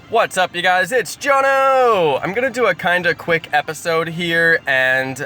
What's up, you guys? It's Jonno! I'm gonna do a kinda quick episode here and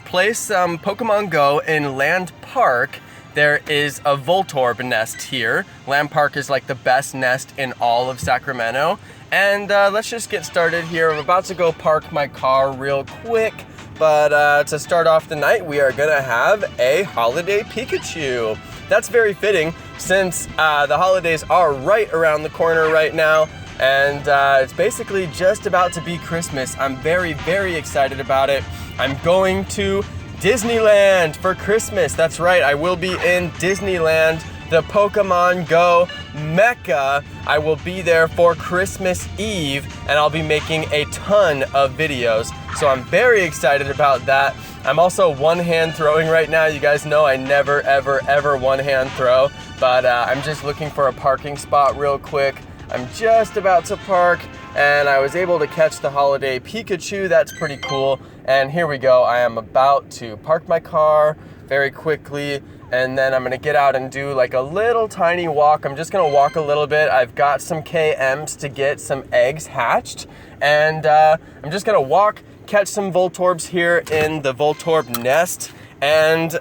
play some Pokemon Go in Land Park. There is a Voltorb nest here. Land Park is like the best nest in all of Sacramento. And let's just get started here. I'm about to go park my car real quick. But to start off the night, we are gonna have a holiday Pikachu. That's very fitting since the holidays are right around the corner right now. And it's basically just about to be Christmas. I'm very, very excited about it. I'm going to Disneyland for Christmas. That's right, I will be in Disneyland, the Pokemon Go Mecca. I will be there for Christmas Eve, and I'll be making a ton of videos. So I'm very excited about that. I'm also one-hand throwing right now. You guys know I never, ever, ever one-hand throw, but I'm just looking for a parking spot real quick. I'm just about to park, and I was able to catch the holiday Pikachu. That's pretty cool. And here we go. I am about to park my car very quickly, and then I'm gonna get out and do like a little tiny walk. I'm just gonna walk a little bit. I've got some KMs to get some eggs hatched, and I'm just gonna walk, catch some Voltorbs here in the Voltorb nest, and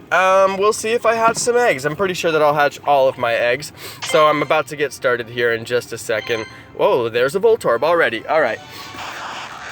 we'll see if I hatch some eggs. I'm pretty sure that I'll hatch all of my eggs. So I'm about to get started here in just a second. Whoa, there's a Voltorb already. All right.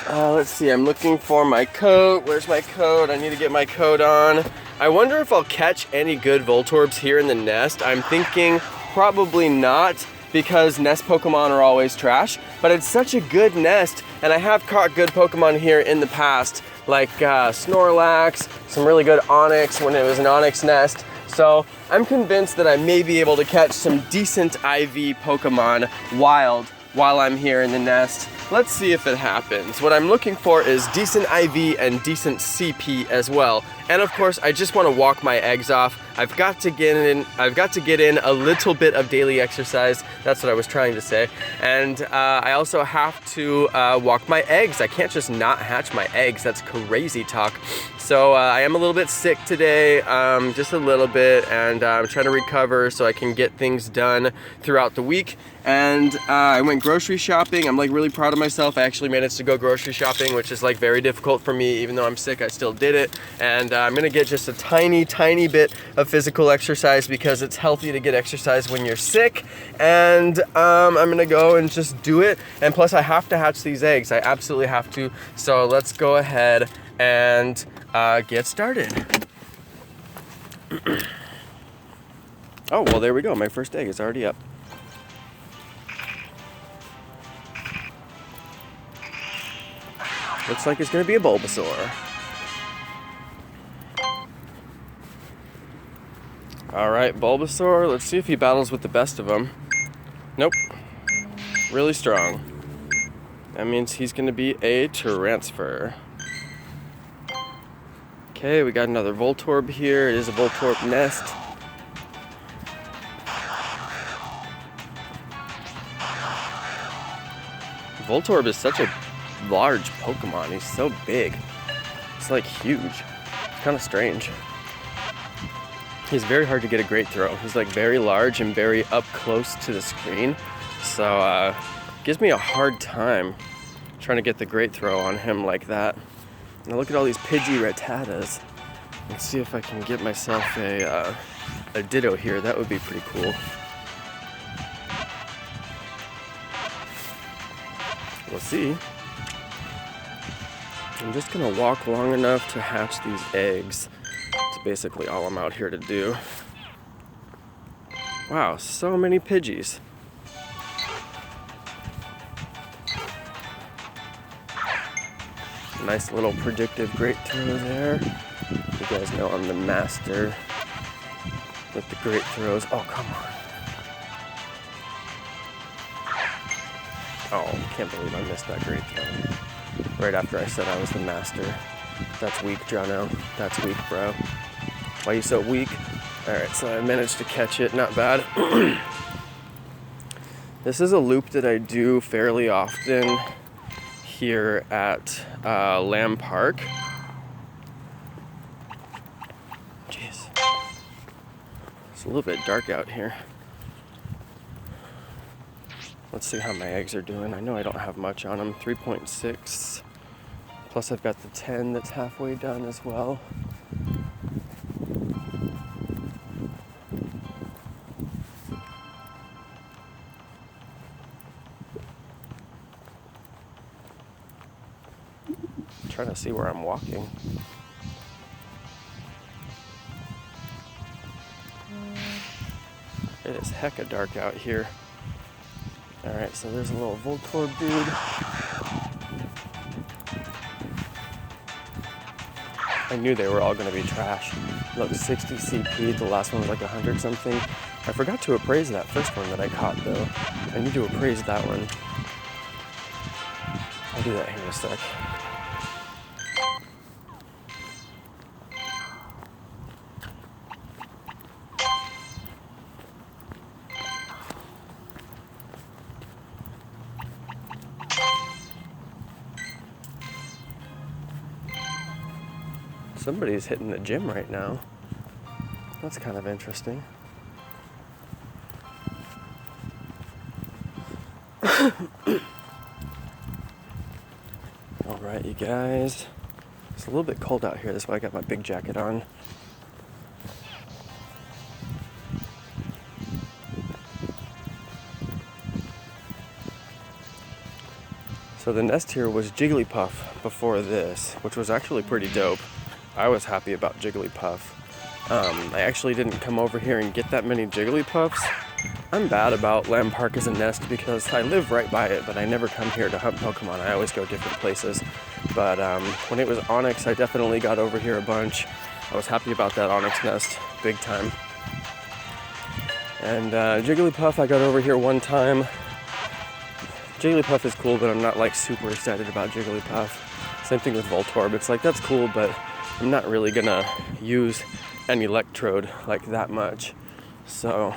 Let's see, I'm looking for my coat. Where's my coat? I need to get my coat on. I wonder if I'll catch any good Voltorbs here in the nest. I'm thinking probably not, because nest Pokemon are always trash, but it's such a good nest, and I have caught good Pokemon here in the past, like Snorlax, some really good Onix when it was an Onix nest. So I'm convinced that I may be able to catch some decent IV Pokemon wild while I'm here in the nest. Let's see if it happens. What I'm looking for is decent IV and decent CP as well. And of course, I just want to walk my eggs off. I've got to get in a little bit of daily exercise. That's what I was trying to say. And I also have to walk my eggs. I can't just not hatch my eggs. That's crazy talk. So I am a little bit sick today, just a little bit, and I'm trying to recover so I can get things done throughout the week. And I went grocery shopping. I'm like really proud of myself. I actually managed to go grocery shopping, which is like very difficult for me. Even though I'm sick, I still did it. And I'm gonna get just a tiny, tiny bit of physical exercise because it's healthy to get exercise when you're sick. And I'm gonna go and just do it. And plus I have to hatch these eggs. I absolutely have to. So let's go ahead and get started. Oh, well, there we go. My first egg is already up. Looks like it's gonna be a Bulbasaur. Alright, Bulbasaur, let's see if he battles with the best of them. Nope. Really strong. That means he's gonna be a transfer. Okay, we got another Voltorb here. It is a Voltorb nest. Voltorb is such a large Pokemon. He's so big. It's like huge. It's kind of strange. He's very hard to get a great throw. He's like very large and very up close to the screen. So gives me a hard time trying to get the great throw on him like that. Now look at all these Pidgey Rattatas. Let's see if I can get myself a Ditto here. That would be pretty cool. We'll see. I'm just gonna walk long enough to hatch these eggs. That's basically all I'm out here to do. Wow, so many Pidgeys. Nice little predictive great throw there. You guys know I'm the master with the great throws. Oh, come on. Oh, can't believe I missed that great throw. Right after I said I was the master. That's weak, Jonno. That's weak, bro. Why are you so weak? Alright, so I managed to catch it. Not bad. This is a loop that I do fairly often here at Lamb Park. Jeez. It's a little bit dark out here. Let's see how my eggs are doing. I know I don't have much on them. 3.6. Plus I've got the 10 that's halfway done as well. I'm trying to see where I'm walking. It is hecka dark out here. Alright, so there's a little Voltorb dude. I knew they were all going to be trash. Look, 60 CP, the last one was like 100 something. I forgot to appraise that first one that I caught though. I need to appraise that one. I'll do that here in a sec. Somebody's hitting the gym right now. That's kind of interesting. Alright, you guys. It's a little bit cold out here, that's why I got my big jacket on. So the nest here was Jigglypuff before this, which was actually pretty dope. I was happy about Jigglypuff. I actually didn't come over here and get that many Jigglypuffs. I'm bad about Lamb Park as a nest because I live right by it, but I never come here to hunt Pokemon. I always go different places. But when it was Onyx, I definitely got over here a bunch. I was happy about that Onyx nest, big time. And Jigglypuff, I got over here one time. Jigglypuff is cool, but I'm not like super excited about Jigglypuff. Same thing with Voltorb. It's like, that's cool, but I'm not really gonna use an electrode like that much. So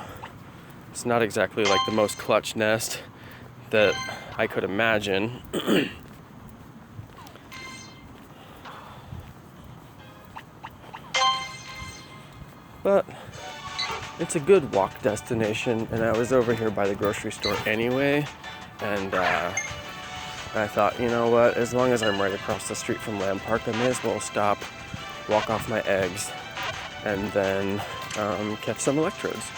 it's not exactly like the most clutch nest that I could imagine. But it's a good walk destination, and I was over here by the grocery store anyway, and I thought, you know what, as long as I'm right across the street from Lamb Park, I may as well stop, walk off my eggs, and then catch some electrodes.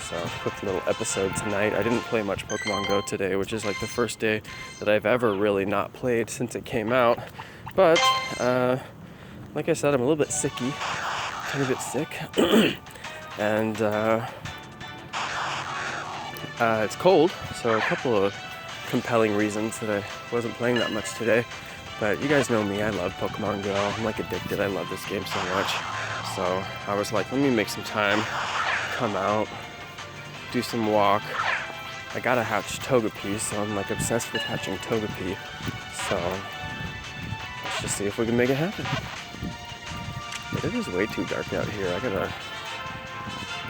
So, quick little episode tonight. I didn't play much Pokemon Go today, which is like the first day that I've ever really not played since it came out. But, like I said, I'm a little bit sicky, a bit sick, and it's cold, so a couple of compelling reasons that I wasn't playing that much today. But you guys know me, I love Pokemon Go. I'm like addicted, I love this game so much. So I was like, let me make some time, come out, do some walk. I gotta hatch Togepi, so I'm like obsessed with hatching Togepi. So let's just see if we can make it happen. But it is way too dark out here.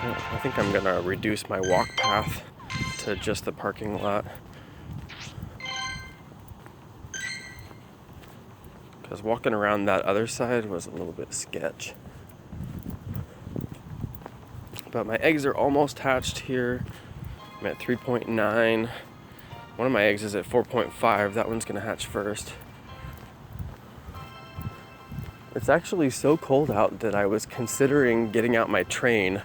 I think I'm gonna reduce my walk path to just the parking lot. Because walking around that other side was a little bit sketch. But my eggs are almost hatched here. I'm at 3.9. One of my eggs is at 4.5. That one's gonna hatch first. It's actually so cold out that I was considering getting out my train.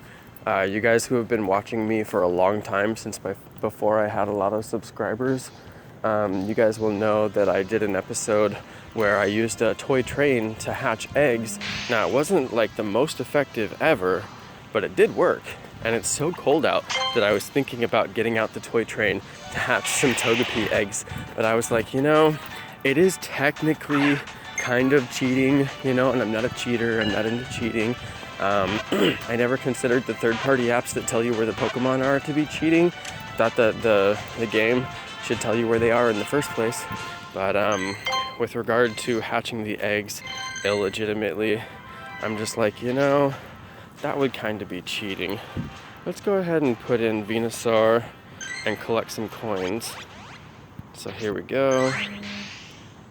You guys who have been watching me for a long time, since before I had a lot of subscribers, you guys will know that I did an episode where I used a toy train to hatch eggs. Now, it wasn't like the most effective ever, but it did work. And it's so cold out that I was thinking about getting out the toy train to hatch some Togepi eggs. But I was like, you know, it is technically kind of cheating, you know, and I'm not a cheater, I'm not into cheating. I never considered the third-party apps that tell you where the Pokemon are to be cheating. Thought that the game should tell you where they are in the first place. But with regard to hatching the eggs illegitimately, I'm just like, you know, that would kind of be cheating. Let's go ahead and put in Venusaur and collect some coins. So here we go.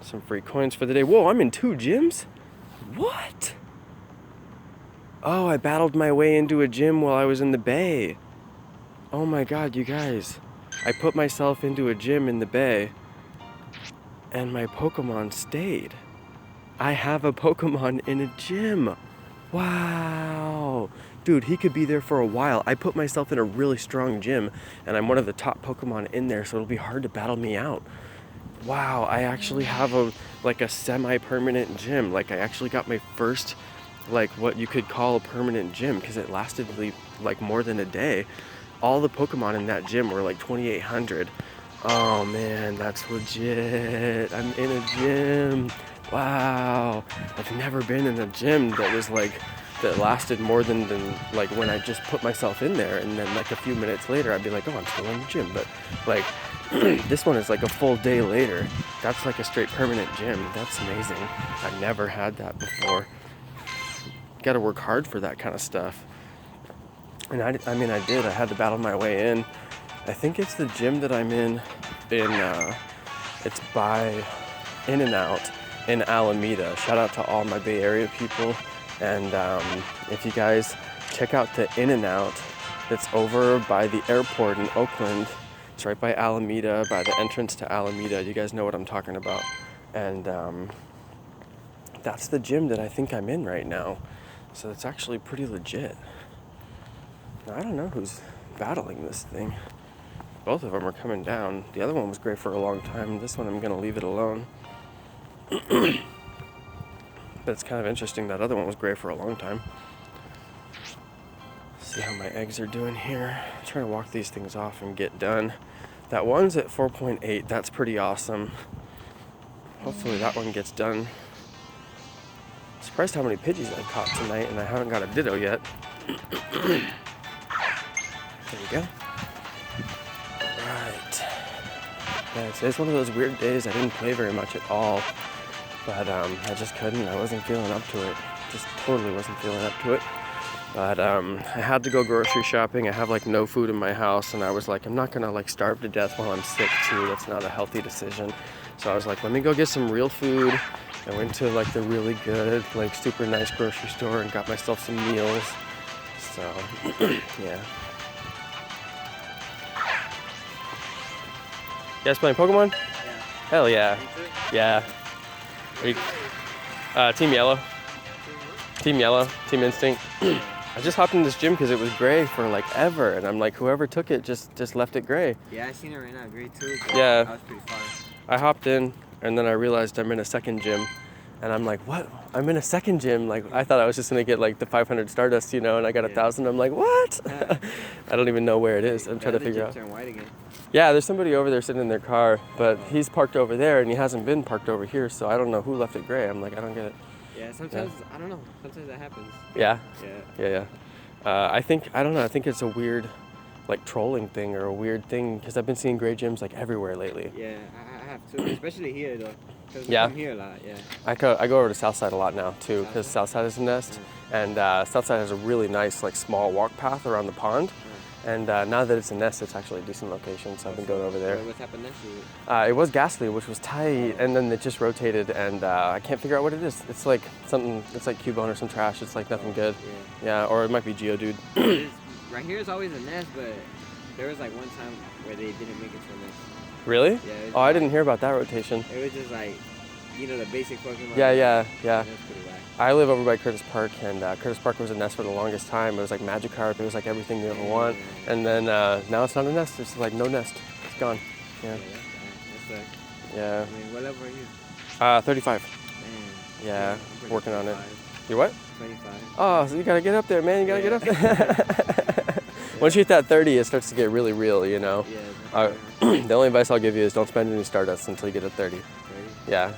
Some free coins for the day. Whoa, I'm in 2 gyms? What? Oh, I battled my way into a gym while I was in the bay. Oh my god, you guys. I put myself into a gym in the bay, and my Pokemon stayed. I have a Pokemon in a gym. Wow. Dude, he could be there for a while. I put myself in a really strong gym, and I'm one of the top Pokemon in there, so it'll be hard to battle me out. Wow, I actually have a semi-permanent gym. Like, I actually got my first, like, what you could call a permanent gym, because it lasted like more than a day. All the Pokemon in that gym were like 2,800. Oh man, that's legit. I'm in a gym. Wow. I've never been in a gym that was like, that lasted more than like when I just put myself in there, and then like a few minutes later I'd be like, oh, I'm still in the gym. But like this one is like a full day later. That's like a straight permanent gym. That's amazing. I've never had that before. Got to work hard for that kind of stuff. And I did. I had to battle my way in. I think it's the gym that I'm in it's by In-N-Out in Alameda. Shout out to all my Bay Area people. And if you guys check out the In-N-Out that's over by the airport in Oakland, it's right by Alameda, by the entrance to Alameda. You guys know what I'm talking about. And that's the gym that I think I'm in right now. So it's actually pretty legit. Now, I don't know who's battling this thing. Both of them are coming down. The other one was great for a long time. This one I'm going to leave it alone. But it's kind of interesting. That other one was great for a long time. See how my eggs are doing here. I'm trying to walk these things off and get done. That one's at 4.8. That's pretty awesome. Hopefully that one gets done. Surprised how many Pidgeys I've caught tonight, and I haven't got a Ditto yet. There you go. Right. Yeah, today's one of those weird days. I didn't play very much at all. But I just couldn't. I wasn't feeling up to it. Just totally wasn't feeling up to it. But I had to go grocery shopping. I have like no food in my house, and I was like, I'm not gonna like starve to death while I'm sick too. That's not a healthy decision. So I was like, let me go get some real food. I went to like the really good, like super nice grocery store and got myself some meals. So yeah. You guys playing Pokemon? Yeah. Hell yeah. Yeah. Are you, Team Yellow. Team Yellow, Team Instinct. I just hopped in this gym because it was gray for like ever, and I'm like, whoever took it just left it gray. Yeah, I seen it right now, gray too. Yeah. That was pretty fun. I hopped in, and then I realized I'm in a second gym, and I'm like, what? I'm in a second gym. Like, I thought I was just gonna get like the 500 Stardust, you know, and I got 1,000. I'm like, what? I don't even know where it is. I'm trying to figure out. Turn white again. Yeah, there's somebody over there sitting in their car, but he's parked over there, and he hasn't been parked over here, so I don't know who left it gray. I'm like, I don't get it. Yeah, sometimes, I don't know, sometimes that happens. Yeah? Yeah. I don't know, I think it's a weird, like, trolling thing or a weird thing, because I've been seeing gray gyms, like, everywhere lately. Yeah, I have too, especially here, though. Because Yeah. I'm here a lot, yeah. I go over to Southside a lot now, too, because Southside is a nest, and Southside has a really nice, like, small walk path around the pond. And now that it's a nest, it's actually a decent location, so I've been going over there. What type of nest is it? It was Ghastly, which was tight, and then it just rotated, and I can't figure out what it is. It's like something, it's like Cubone or some trash. It's like nothing good. Yeah, or it might be Geodude. Right here is always a nest, but there was like one time where they didn't make it to a nest. Really? Yeah. Oh, I didn't hear about that rotation. It was just like, you know, the basic Pokemon. Yeah. It was pretty whack. I live over by Curtis Park, and Curtis Park was a nest for the longest time. It was like Magikarp. It was like everything you ever want. And then now it's not a nest. It's like no nest. It's gone. Yeah. That's like, Yeah. I mean, what level are you? 35. Man. Yeah, I'm working on it. 25. You what? 25. Oh, so you gotta get up there, man. You gotta get up there. Once you hit that 30, it starts to get really real, you know? Yeah. The only advice I'll give you is don't spend any Stardust until you get to 30. 30? Yeah. Right.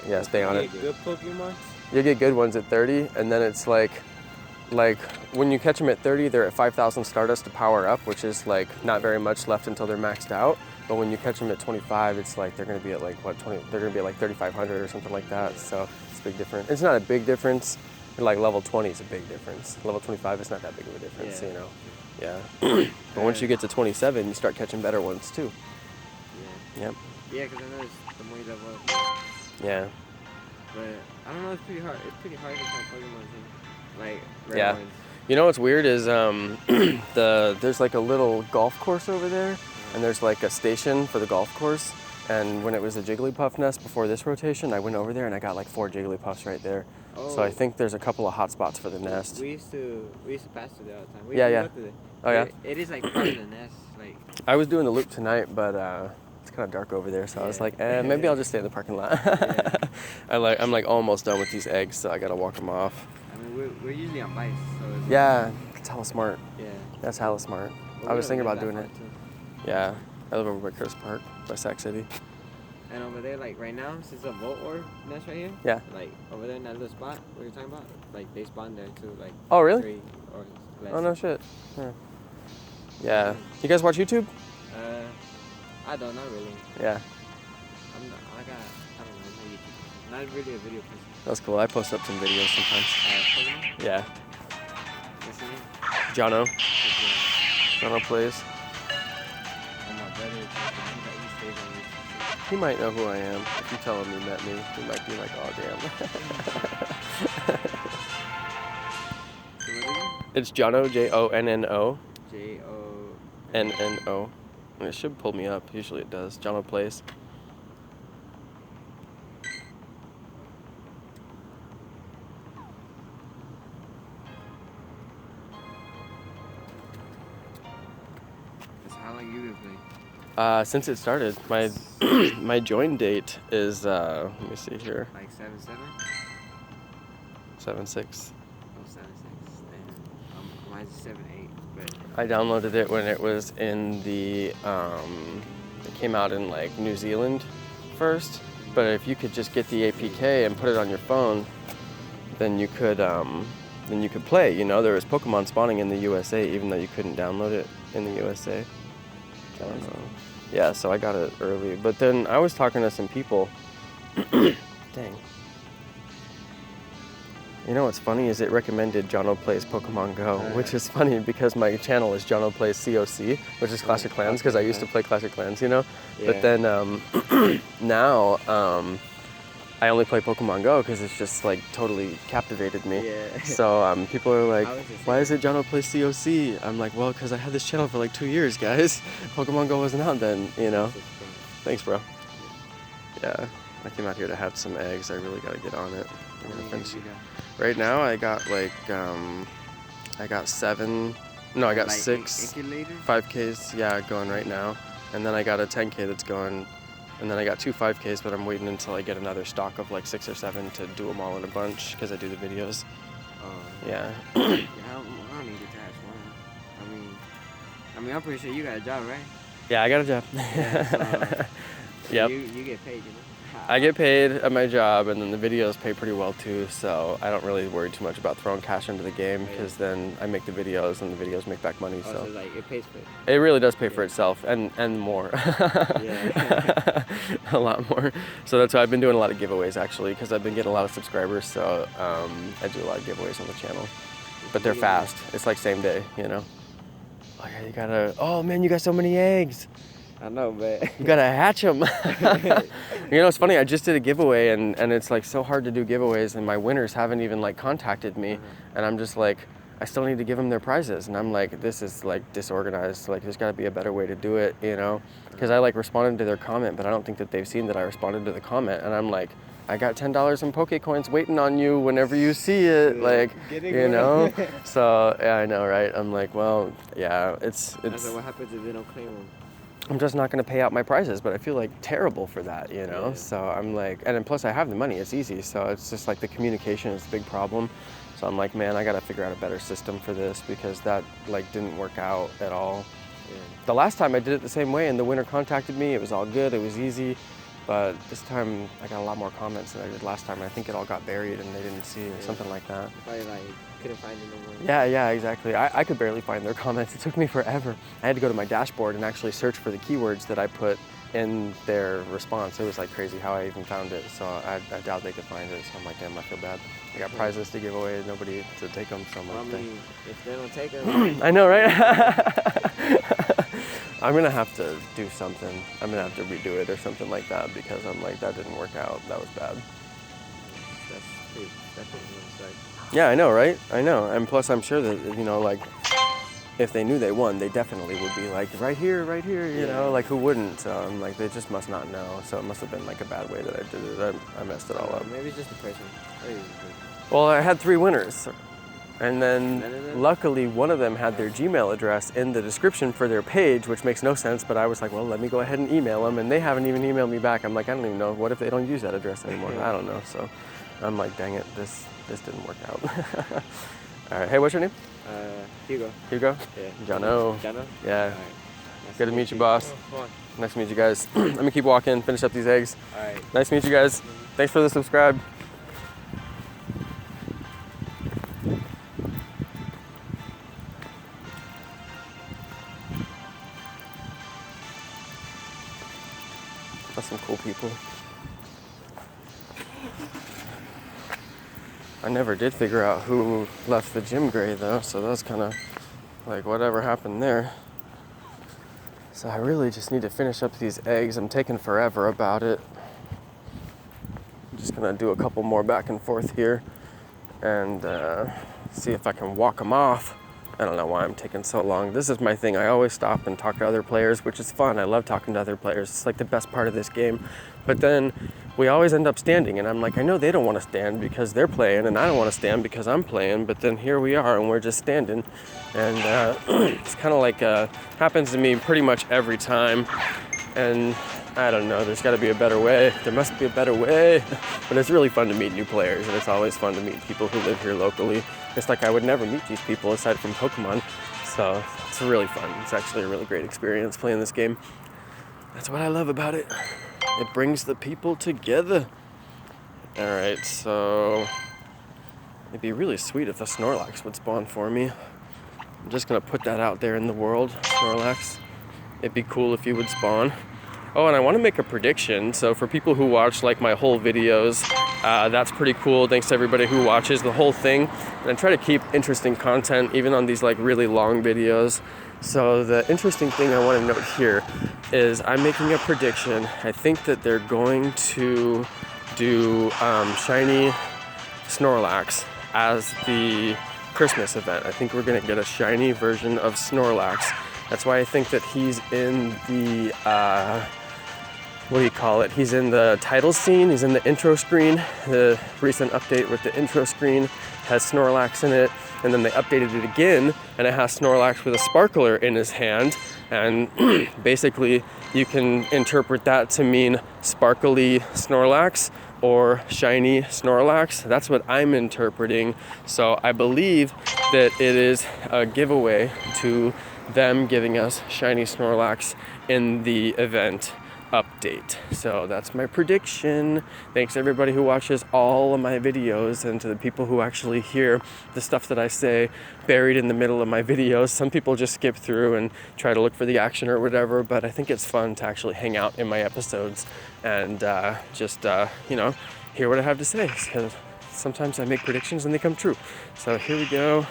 Yeah, stay on it. Good Pokemon? You get good ones at 30, and then it's like when you catch them at 30, they're at 5,000 Stardust to power up, which is like not very much left until they're maxed out. But when you catch them at 25, it's like they're gonna be at like what 20? They're gonna be at like 3,500 or something like that. So it's a big difference. It's not a big difference. Like level 20 is a big difference. Level 25 is not that big of a difference, you know. Yeah. But once you get to 27, you start catching better ones too. Yeah. Yep. Yeah, because I noticed the more you level up. Yeah. But I don't know, it's pretty hard. It's pretty hard to find Pokemon too. Like rare ones. You know what's weird is there's like a little golf course over there, and there's like a station for the golf course. And when it was a Jigglypuff nest before this rotation, I went over there and I got like 4 Jigglypuffs right there. Oh. So I think there's a couple of hot spots for the nest. We used to pass through there all the time. We Yeah, used yeah. to go through there. Oh yeah. It is like part of the nest. Like. I was doing the loop tonight, but it's kind of dark over there, so I was like, maybe I'll just stay in the parking lot. Yeah. I'm like almost done with these eggs, so I gotta walk them off. I mean, we're usually on bikes, so. It's Yeah, that's hella smart. Yeah. That's hella smart. Well, I was thinking live about doing that it. far, too. Yeah, I live over by Curtis Park, by Sac City. And over there, like right now, since the Voltorb nest right here. Yeah. Like over there in that little spot what you're talking about, like they spawn there too, like. Oh really? 3 or less. Oh no shit. Yeah. You guys watch YouTube? I don't, not really. Yeah. I don't know, I'm not really a video person. That's cool. I post up some videos sometimes. Pokemon? Yeah. What's your name? Jonno. Yeah. Jonno plays. Oh, my brother, he stays on YouTube. He might know who I am. If you tell him you met me, he might be like, oh damn. So what is it? It's Jonno, Jonno. Jonno. And it should pull me up. Usually it does. Jonno plays. So how long you been playing? Since it started, my my join date is let me see here, Like 7-7? 7/6. Oh, 7-6. Damn. Mine's 7-8. But I downloaded it when it was in the it came out in like New Zealand first. But if you could just get the APK and put it on your phone, then you could play. You know, there was Pokemon spawning in the USA, even though you couldn't download it in the USA. I don't know. Yeah, so I got it early. But then I was talking to some people. Dang. You know what's funny is it recommended Jonno Plays Pokemon Go, which is funny because my channel is Jonno Plays COC, which is Clash of Clans, because I used to play Clash of Clans, you know? Yeah. But then now I only play Pokemon Go because it's just like totally captivated me. Yeah. So people are like, I was just why is it Jonno Plays COC? I'm like, well, because I had this channel for like 2 years, guys. Pokemon Go wasn't out then, you know? Thanks, bro. Yeah, I came out here to have some eggs. I really got to get on it. I'm gonna finish it. Right now I got like, I got 7, no, I got like 6 incubators? 5Ks, yeah, going right now. And then I got a 10K that's going, and then I got 2 5Ks, but I'm waiting until I get another stock of like 6 or 7 to do them all in a bunch, because I do the videos. Yeah. Yeah, I don't need to attach one. I mean, I'm pretty sure you got a job, right? Yeah, I got a job. Yeah, so, Yep. You get paid, you know? I get paid at my job, and then the videos pay pretty well too, so I don't really worry too much about throwing cash into the game, because then I make the videos and the videos make back money. So like it pays for it. It really does pay for itself, and more. Yeah. A lot more. So that's why I've been doing a lot of giveaways actually, because I've been getting a lot of subscribers, so I do a lot of giveaways on the channel. But they're fast. It's like same day, you know? Oh yeah, you gotta, oh man, you got so many eggs. I know, but You gotta hatch them. You know, it's funny, I just did a giveaway, and it's like so hard to do giveaways, and my winners haven't even like contacted me, and I'm just like, I still need to give them their prizes, and I'm like, this is like disorganized, like there's gotta be a better way to do it, you know? Because I like responded to their comment, but I don't think that they've seen that I responded to the comment, and I'm like, I got $10 in Pokecoins waiting on you whenever you see it, like, you know? So, yeah, I know, right? I'm like, well, yeah, it's. So what happens if they don't claim them? I'm just not going to pay out my prizes, but I feel like terrible for that, you know? Yeah. So I'm like, and then plus I have the money, it's easy. So it's just like the communication is the big problem. So I'm like, man, I got to figure out a better system for this, because that like didn't work out at all. Yeah. The last time I did it the same way, and the winner contacted me, it was all good, it was easy. But this time I got a lot more comments than I did last time. And I think it all got buried and they didn't see it or something like that. Probably like couldn't find it no more. Yeah, exactly. I could barely find their comments. It took me forever. I had to go to my dashboard and actually search for the keywords that I put in their response. It was like crazy how I even found it. So I doubt they could find it. So I'm like, damn, I feel bad. I got prizes to give away, nobody to take them. So I'm like, I mean, if they don't take them, I know, right? I'm gonna have to do something. I'm gonna have to redo it or something like that, because I'm like, that didn't work out. That was bad. that's pretty much like. Yeah, I know, right? I know. And plus, I'm sure that, you know, like, if they knew they won, they definitely would be like, right here, you know, like who wouldn't? Like they just must not know. So it must have been like a bad way that I did it. I messed it all up. Maybe it's just the person. Well, I had 3 winners. And then luckily one of them had their Gmail address in the description for their page, which makes no sense, but I was like, well, let me go ahead and email them, and they haven't even emailed me back. I'm like, I don't even know, what if they don't use that address anymore? I don't know, so I'm like, dang it, this didn't work out. All right, hey, what's your name? Hugo. Hugo? Yeah. Jonno. Jonno? Yeah. All right. Good to meet you, boss. Come on. Nice to meet you guys. Let me keep walking, finish up these eggs. All right. Nice to meet you guys. Thanks for the subscribe. That's some cool people. I never did figure out who left the gym gray though, so that's kind of like whatever happened there. So I really just need to finish up these eggs. I'm taking forever about it. I'm just gonna do a couple more back and forth here and see if I can walk them off. I don't know why I'm taking so long. This is my thing. I always stop and talk to other players, which is fun. I love talking to other players. It's like the best part of this game. But then we always end up standing, and I'm like, I know they don't want to stand because they're playing, and I don't want to stand because I'm playing, but then here we are, and we're just standing. And it's kind of like, happens to me pretty much every time. And I don't know, there's got to be a better way. There must be a better way. But it's really fun to meet new players, and it's always fun to meet people who live here locally. It's like I would never meet these people aside from Pokemon. So it's really fun. It's actually a really great experience playing this game. That's what I love about it. It brings the people together. All right, so it'd be really sweet if the Snorlax would spawn for me. I'm just gonna put that out there in the world, Snorlax. It'd be cool if you would spawn. Oh, and I want to make a prediction. So for people who watch like my whole videos, that's pretty cool. Thanks to everybody who watches the whole thing. And I try to keep interesting content even on these like really long videos. So the interesting thing I want to note here is I'm making a prediction. I think that they're going to do shiny Snorlax as the Christmas event. I think we're going to get a shiny version of Snorlax. That's why I think that he's in the, what do you call it? He's in the title scene, he's in the intro screen. The recent update with the intro screen has Snorlax in it, and then they updated it again, and it has Snorlax with a sparkler in his hand. And basically, you can interpret that to mean sparkly Snorlax or shiny Snorlax. That's what I'm interpreting. So I believe that it is a giveaway to them giving us shiny Snorlax in the event update. So that's my prediction. Thanks to everybody who watches all of my videos, and to the people who actually hear the stuff that I say buried in the middle of my videos. Some people just skip through and try to look for the action or whatever, but I think it's fun to actually hang out in my episodes and just you know, hear what I have to say, because sometimes I make predictions and they come true. So here we go.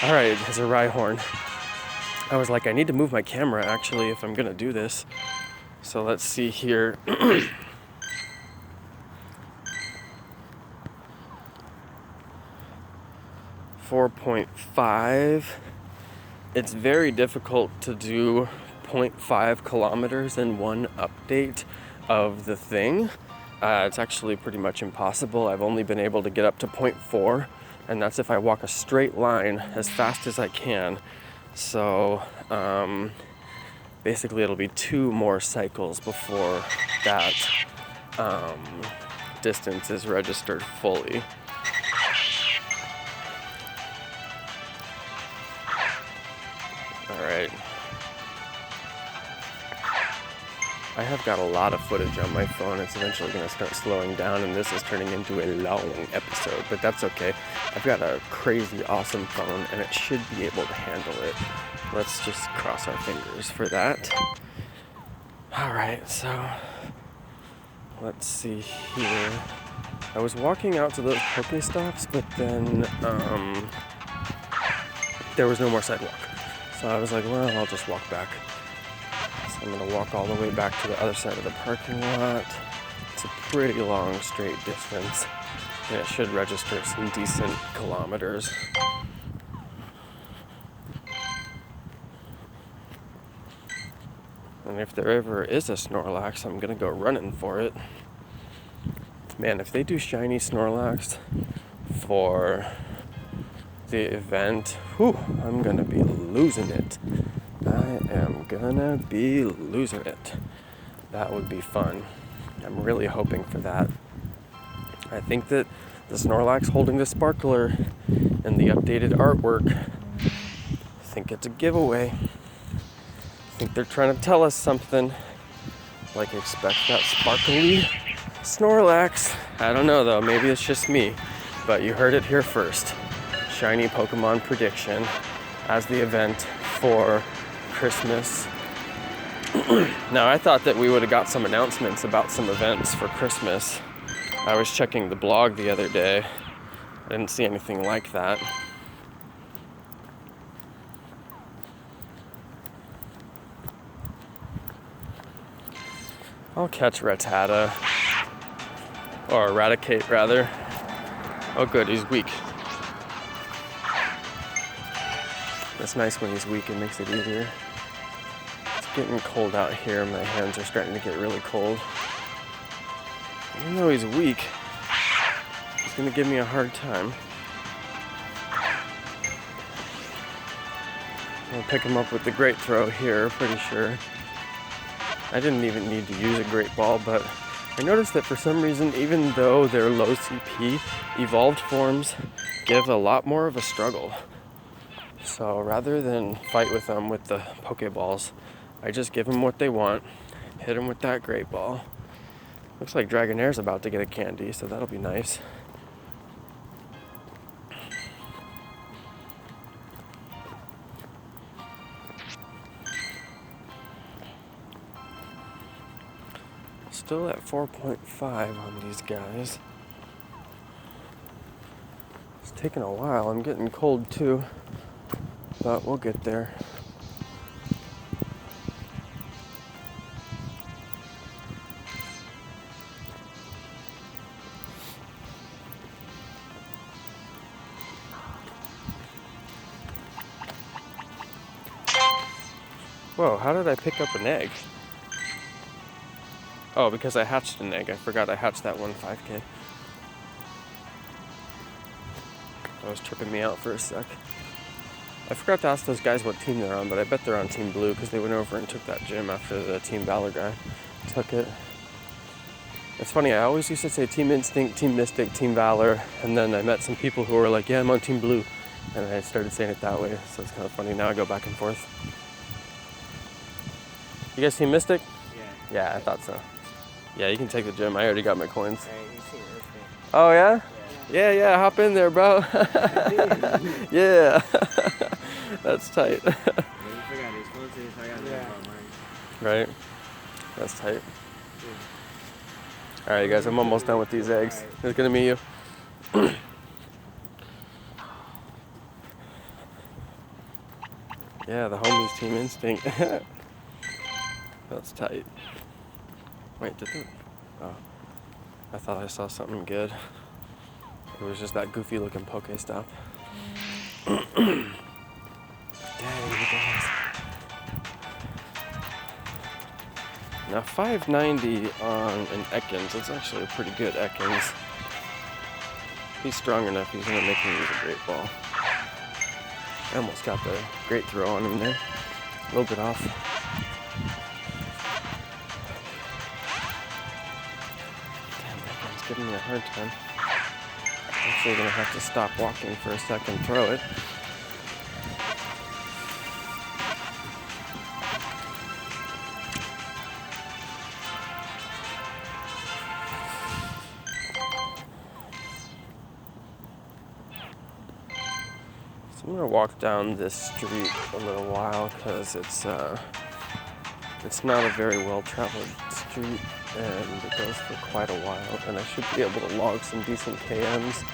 All right, there's a Rhyhorn. I was like, I need to move my camera actually if I'm gonna do this. So let's see here. 4.5. It's very difficult to do 0.5 kilometers in one update of the thing. It's actually pretty much impossible. I've only been able to get up to 0.4, and that's if I walk a straight line as fast as I can. So basically it'll be 2 more cycles before that distance is registered fully. All right. I have got a lot of footage on my phone. It's eventually going to start slowing down, and this is turning into a long episode, but that's okay. I've got a crazy awesome phone, and it should be able to handle it. Let's just cross our fingers for that. All right, so let's see here. I was walking out to those Pokestops, but then there was no more sidewalk. So I was like, well, I'll just walk back. So I'm gonna walk all the way back to the other side of the parking lot. It's a pretty long straight distance, and it should register some decent kilometers. And if there ever is a Snorlax, I'm gonna go running for it. Man, if they do shiny Snorlax for the event, whew, I'm gonna be losing it. I am gonna be losing it. That would be fun. I'm really hoping for that. I think that the Snorlax holding the sparkler and the updated artwork, I think it's a giveaway. I think they're trying to tell us something. Like, expect that sparkly Snorlax. I don't know though, maybe it's just me. But you heard it here first. Shiny Pokemon prediction as the event for Christmas. Now, I thought that we would have got some announcements about some events for Christmas. I was checking the blog the other day. I didn't see anything like that. I'll catch Rattata. Or Eradicate, rather. Oh good, he's weak. That's nice when he's weak, it makes it easier. It's getting cold out here, my hands are starting to get really cold. Even though he's weak, he's gonna give me a hard time. I'll pick him up with the Great Throw here, pretty sure. I didn't even need to use a Great Ball, but I noticed that for some reason, even though they're low CP, evolved forms give a lot more of a struggle. So rather than fight with them with the Pokeballs, I just give them what they want, hit them with that Great Ball. Looks like Dragonair's about to get a candy, so that'll be nice. Still at 4.5 on these guys. It's taking a while. I'm getting cold too, but we'll get there. Whoa, how did I pick up an egg? Oh, because I hatched an egg. I forgot I hatched that one 5K. That was tripping me out for a sec. I forgot to ask those guys what team they're on, but I bet they're on Team Blue because they went over and took that gym after the Team Valor guy took it. It's funny, I always used to say Team Instinct, Team Mystic, Team Valor, and then I met some people who were like, yeah, I'm on Team Blue. And I started saying it that way, so it's kind of funny. Now I go back and forth. You guys Team Mystic? Yeah. Yeah, I thought so. Yeah, you can take the gym. I already got my coins. Oh, yeah? Yeah, hop in there, bro. Yeah. That's tight. Right? That's tight. Alright, guys, I'm almost done with these eggs. It's gonna meet you. Yeah, the homies Team Instinct. That's tight. Wait, did it? Oh. I thought I saw something good. It was just that goofy looking Pokestop. Dang, you guys. Now 590 on an Ekans, it's actually a pretty good Ekans. He's strong enough, he's gonna make me use a Great Ball. I almost got the Great Throw on him there. A little bit off. Giving me a hard time. Actually gonna have to stop walking for a second, throw it. So I'm gonna walk down this street a little while because it's not a very well-traveled street. And it goes for quite a while, and I should be able to log some decent KMs.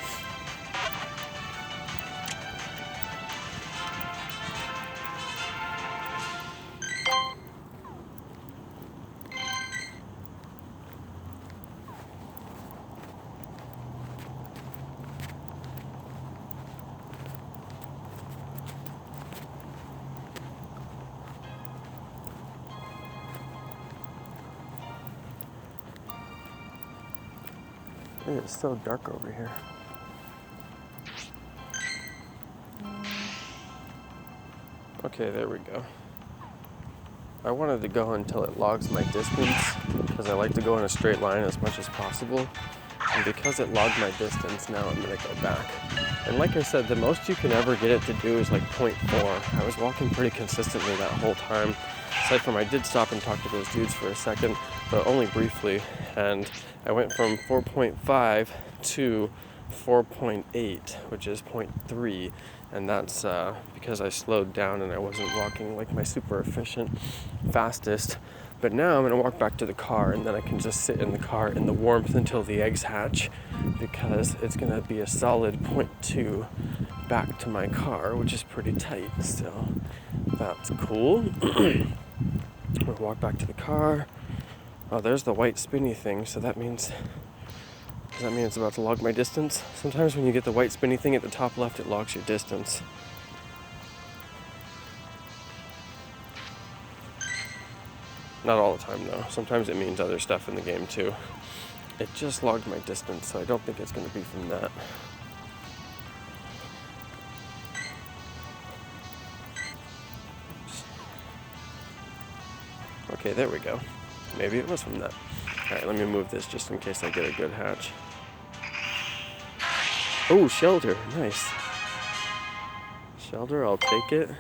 It's so dark over here. Okay, there we go. I wanted to go until it logs my distance because I like to go in a straight line as much as possible. And because it logged my distance, now I'm gonna go back. And like I said, the most you can ever get it to do is like 0.4. I was walking pretty consistently that whole time. Aside from I did stop and talk to those dudes for a second, but only briefly. And I went from 4.5 to 4.8, which is 0.3. And that's because I slowed down and I wasn't walking like my super efficient fastest. But now I'm gonna walk back to the car and then I can just sit in the car in the warmth until the eggs hatch, because it's gonna be a solid 0.2 back to my car, which is pretty tight. So that's cool. We'll walk back to the car. Oh, there's the white spinny thing, so that means, does that mean it's about to log my distance? Sometimes when you get the white spinny thing at the top left, it logs your distance. Not all the time though. Sometimes it means other stuff in the game too. It just logged my distance, so I don't think it's going to be from that. Okay, there we go. Maybe it was from that. Alright, let me move this just in case I get a good hatch. Oh, Shelter. Nice. Shelter, I'll take it.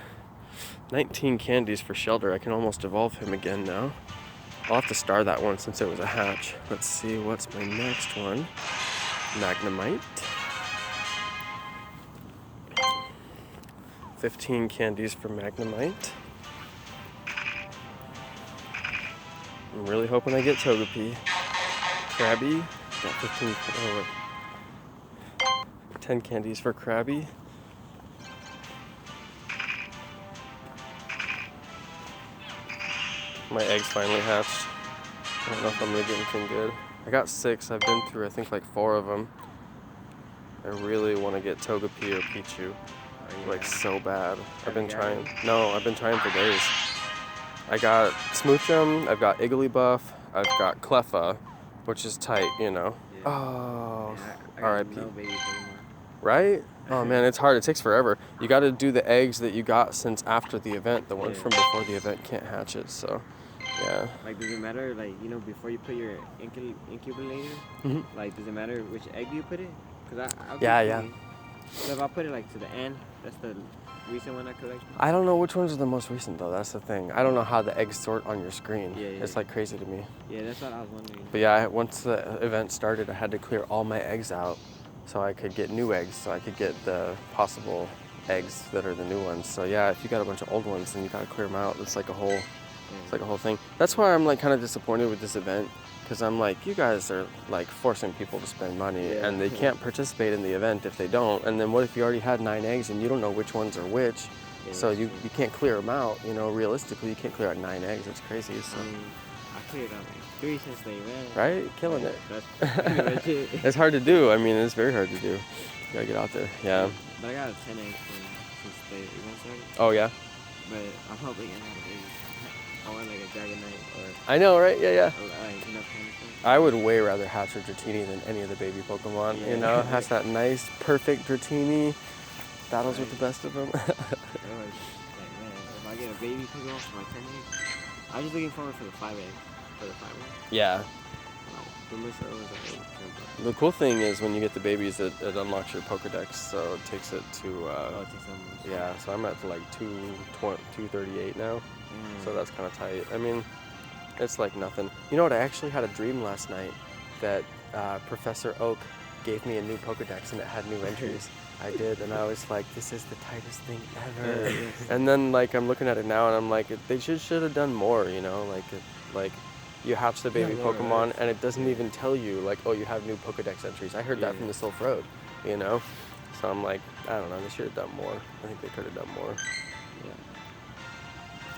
19 candies for Shelter. I can almost evolve him again now. I'll have to star that one since it was a hatch. Let's see, what's my next one? Magnemite. 15 candies for Magnemite. I'm really hoping I get Togepi. Krabby. Got 15. Oh, wait. 10 candies for Krabby. My eggs finally hatched. I don't know if I'm gonna get anything good. I got 6. I've been through, I think, like 4 of them. I really want to get Togepi or Pichu, like so bad. I've been trying. No, I've been trying for days. I got Smoochum. I've got Igglybuff. I've got Cleffa, which is tight, you know. Yeah. Oh, yeah, R.I.P. No babies anymore. Right? Oh man, it's hard. It takes forever. You got to do the eggs that you got since after the event. The ones from before the event can't hatch it. So, yeah. Like, does it matter? Like, you know, before you put your incubator, like, does it matter which egg you put it? Cause yeah. So if I put it like to the end, that's the recent one I collect. I don't know which ones are the most recent though. That's the thing. I don't know how the eggs sort on your screen. Yeah. It's like crazy to me. Yeah, that's what I was wondering. But yeah, once the event started, I had to clear all my eggs out so I could get new eggs, so I could get the possible eggs that are the new ones. So yeah, if you got a bunch of old ones, then you gotta clear them out. It's like a whole, it's like a whole thing. That's why I'm like kind of disappointed with this event, because I'm like, you guys are like forcing people to spend money, and they can't participate in the event if they don't. And then what if you already had 9 eggs and you don't know which ones are which? Yeah, so you can't clear them out. You know, realistically, you can't clear out 9 eggs. It's crazy. So. I cleared out like 3 since the event. Right? Killing it. That's pretty much it. It's hard to do. I mean, it's very hard to do. You gotta get out there. Yeah. But I got 10 eggs since the event started. Oh yeah. But I'm hoping I have a baby. I want like a Dragonite or. I know, right? Yeah. Like, you know, I would way rather hatch a Dratini than any of the baby Pokemon. Yeah. You know, has that nice, perfect Dratini. Battles with the best of them. Like, man, if I get a baby Pokemon for my 10 eggs, I'm just looking forward for the 5 eggs. For the 5 eggs. Yeah. Like, the cool thing is when you get the babies, it unlocks your Pokedex, so it takes it to. Yeah, so I'm at like 238 now. So that's kind of tight. I mean, it's like nothing. You know what? I actually had a dream last night that Professor Oak gave me a new Pokedex and it had new entries. I did, and I was like, this is the tightest thing ever. And then like I'm looking at it now and I'm like, they should have done more, you know, like you hatch the baby Pokemon and it doesn't even tell you like, oh, you have new Pokedex entries. I heard that from the Sylph Road, you know. So I'm like, I don't know, they should have done more. I think they could have done more.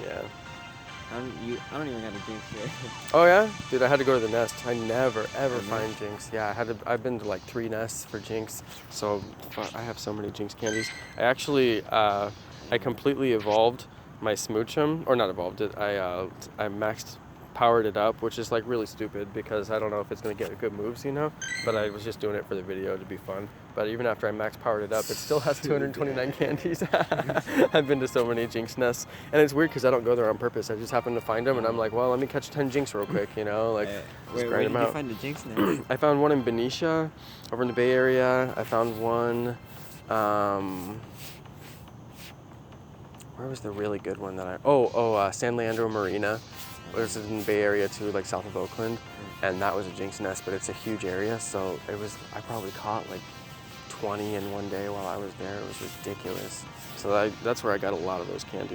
Yeah. I don't even got a Jinx yet. Oh yeah? Dude, I had to go to the nest. I never ever find Jinx. Yeah, I've been to like 3 nests for Jinx. So I have so many Jinx candies. I actually I completely evolved my Smoochum, or not evolved it. I maxed powered it up, which is like really stupid because I don't know if it's gonna get good moves, you know. But I was just doing it for the video to be fun. But even after I max powered it up, it still has 229 candies. I've been to so many Jinx nests, and it's weird because I don't go there on purpose. I just happen to find them, and I'm like, well, let me catch 10 Jinx real quick, you know, like Wait, where did you find the Jinx nest? I found one in Benicia, over in the Bay Area. I found one. Where was the really good one that San Leandro Marina. It was in the Bay Area too, like south of Oakland, and that was a Jinx nest, but it's a huge area, so I probably caught like 20 in one day while I was there. It was ridiculous. So that's where I got a lot of those candies.